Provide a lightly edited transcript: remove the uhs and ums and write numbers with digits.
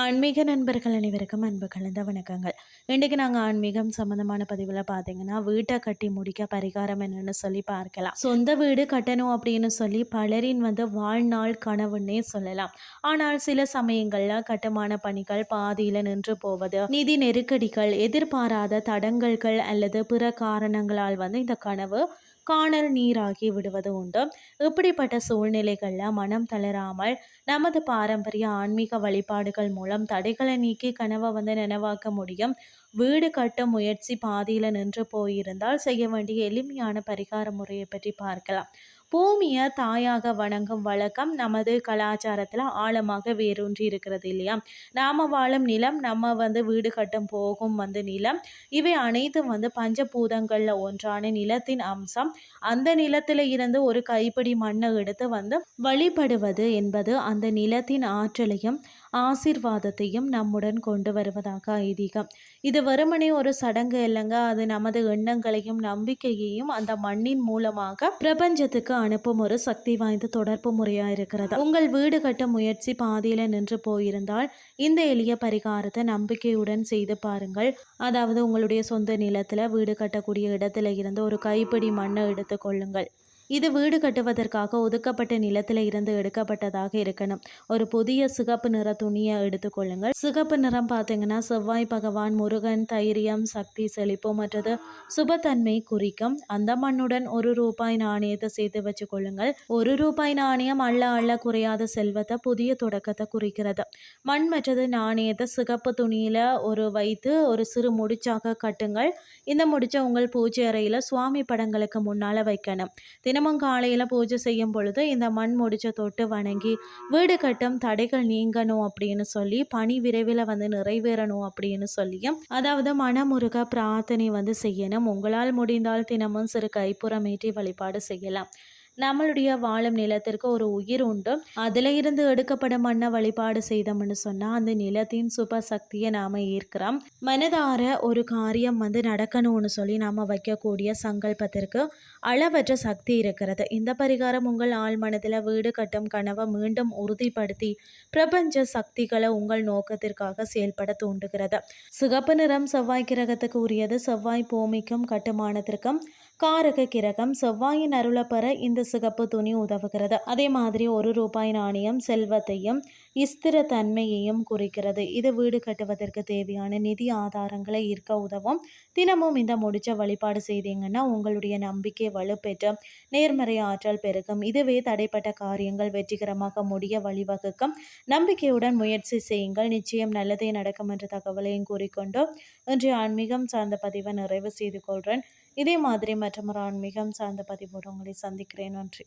ஆன்மீக நண்பர்கள் அனைவருக்கும் அன்பு கலந்த வணக்கங்கள். இன்றைக்கு நாங்கள் ஆன்மீகம் சம்மந்தமான பதிவில் பார்த்தீங்கன்னா வீட்டை கட்டி முடிக்க பரிகாரம் என்னன்னு சொல்லி பார்க்கலாம். சொந்த வீடு கட்டணும் அப்படின்னு சொல்லி பலரின் வாழ்நாள் கனவுன்னே சொல்லலாம். ஆனால் சில சமயங்களில் கட்டுமான பணிகள் பாதியில் நின்று போவது, நிதி நெருக்கடிகள், எதிர்பாராத தடங்கல்கள் அல்லது பிற காரணங்களால் இந்த கனவு காணல் நீராகி விடுவது உண்டு. இப்படிப்பட்ட சூழ்நிலைகளில் மனம் தளராமல் நமது பாரம்பரிய ஆன்மீக வழிபாடுகள் மூலம் தடைகளை நீக்கி கனவை நினைவாக்க முடியும். வீடு கட்டும் முயற்சி பாதியில் நின்று போயிருந்தால் செய்ய வேண்டிய எளிமையான பரிகார முறையை பற்றி பார்க்கலாம். பூமியை தாயாக வணங்கும் வழக்கம் நமது கலாச்சாரத்தில் ஆழமாக வேரூன்றி இருக்கிறது இல்லையா? நாம வாழும் நிலம், நம்ம வீடு கட்டும் போகும் நிலம், இவை அனைத்தும் பஞ்சபூதங்களில் ஒன்றான நிலத்தின் அம்சம். அந்த நிலத்தில் இருந்து ஒரு கைப்பிடி மண்ணை எடுத்து வழிபடுவது என்பது அந்த நிலத்தின் ஆற்றலையும் ஆசீர்வாதத்தையும் நம்முடன் கொண்டு வருவதாக ஐதீகம். இது வெறுமனே ஒரு சடங்கு இல்லைங்க, அது நமது எண்ணங்களையும் நம்பிக்கையையும் அந்த மண்ணின் மூலமாக பிரபஞ்சத்துக்கு அனுப்பும் ஒரு சக்தி வாய்ந்த தொடர்பு முறையா இருக்கிறது. உங்கள் வீடு கட்ட முயற்சி பாதியில நின்று போயிருந்தால் இந்த எளிய பரிகாரத்தை நம்பிக்கையுடன் செய்து பாருங்கள். அதாவது உங்களுடைய சொந்த நிலத்துல வீடு கட்டக்கூடிய இடத்துல இருந்து ஒரு கைப்பிடி மண்ணை எடுத்து கொள்ளுங்கள். இது வீடு கட்டுவதற்காக ஒதுக்கப்பட்ட நிலத்தில் இருந்து எடுக்கப்பட்டதாக இருக்கணும். ஒரு புதிய சிகப்பு நிற துணியை எடுத்துக்கொள்ளுங்கள். சிகப்பு நிறம் பார்த்தீங்கன்னா செவ்வாய் பகவான், முருகன், தைரியம், சக்தி, செழிப்பு மற்றது சுபத்தன்மை குறிக்கும். அந்த மண்ணுடன் ₹1 நாணயத்தை சேர்த்து வச்சு கொள்ளுங்கள். ₹1 நாணயம் அள்ள அள்ள குறையாத செல்வத்தை, புதிய தொடக்கத்தை குறிக்கிறது. மண் மற்றது நாணயத்தை சிகப்பு துணியில வைத்து ஒரு சிறு முடிச்சாக கட்டுங்கள். இந்த முடிச்ச உங்கள் பூஜை அறையில சுவாமி படங்களுக்கு முன்னால வைக்கணும். தினமும் காலையில் பூஜை செய்யும் பொழுது இந்த மண் முடிச்ச தொட்டு வணங்கி வீடு கட்டும் தடைகள் நீங்கணும் அப்படின்னு சொல்லி, பணி விரைவில் நிறைவேறணும் அப்படின்னு சொல்லியும், அதாவது மனமுருக பிரார்த்தனை செய்யணும். உங்களால் முடிந்தால் தினமும் சிறு கைப்புறமேற்றி வழிபாடு செய்யலாம். நம்மளுடைய வாழும் நிலத்திற்கு ஒரு உயிர் உண்டு. அதில் இருந்து எடுக்கப்படும் மண்ணை வழிபாடு செய்தோம்னு சொன்னால் அந்த நிலத்தின் சுப சக்தியை நாம் ஏற்கிறோம். மனதார ஒரு காரியம் நடக்கணும்னு சொல்லி நாம் வைக்கக்கூடிய சங்கல்பத்திற்கு அளவற்ற சக்தி இருக்கிறது. இந்த பரிகாரம் உங்கள் ஆழ் மனதில் வீடு கட்டும் கனவை மீண்டும் உறுதிப்படுத்தி பிரபஞ்ச சக்திகளை உங்கள் நோக்கத்திற்காக செயல்பட தூண்டுகிறது. சிகப்பு நிறம் செவ்வாய் கிரகத்துக்கு உரியது. செவ்வாய் பூமிக்கும் கட்டுமானத்திற்கும் காரக கிரகம். செவ்வாயின் அருளை பெற இந்த சிகப்பு துணி உதவுகிறது. அதே மாதிரி ₹1 நாணயம் செல்வத்தையும் ஸ்திர தன்மையையும் குறிக்கிறது. இது வீடு கட்டுவதற்கு தேவையான நிதி ஆதாரங்களை ஈர்க்க உதவும். தினமும் இந்த முடிச்ச வழிபாடு செய்தீங்கன்னா உங்களுடைய நம்பிக்கை வலுப்பெற்று நேர்மறை ஆற்றல் பெருகும். இதுவே தடைப்பட்ட காரியங்கள் வெற்றிகரமாக முடிய வழிவகுக்கும். நம்பிக்கையுடன் முயற்சி செய்யுங்கள், நிச்சயம் நல்லதே நடக்கும் என்ற தகவலையும் கூறிக்கொண்டு இன்றைய ஆன்மீகம் சார்ந்த பதிவை நிறைவு செய்து கொள்கிறேன். இதே மாதிரி மற்றொரு ஆன்மீகம் சார்ந்த பதிவோடு உங்களை சந்திக்கிறேன். நன்றி.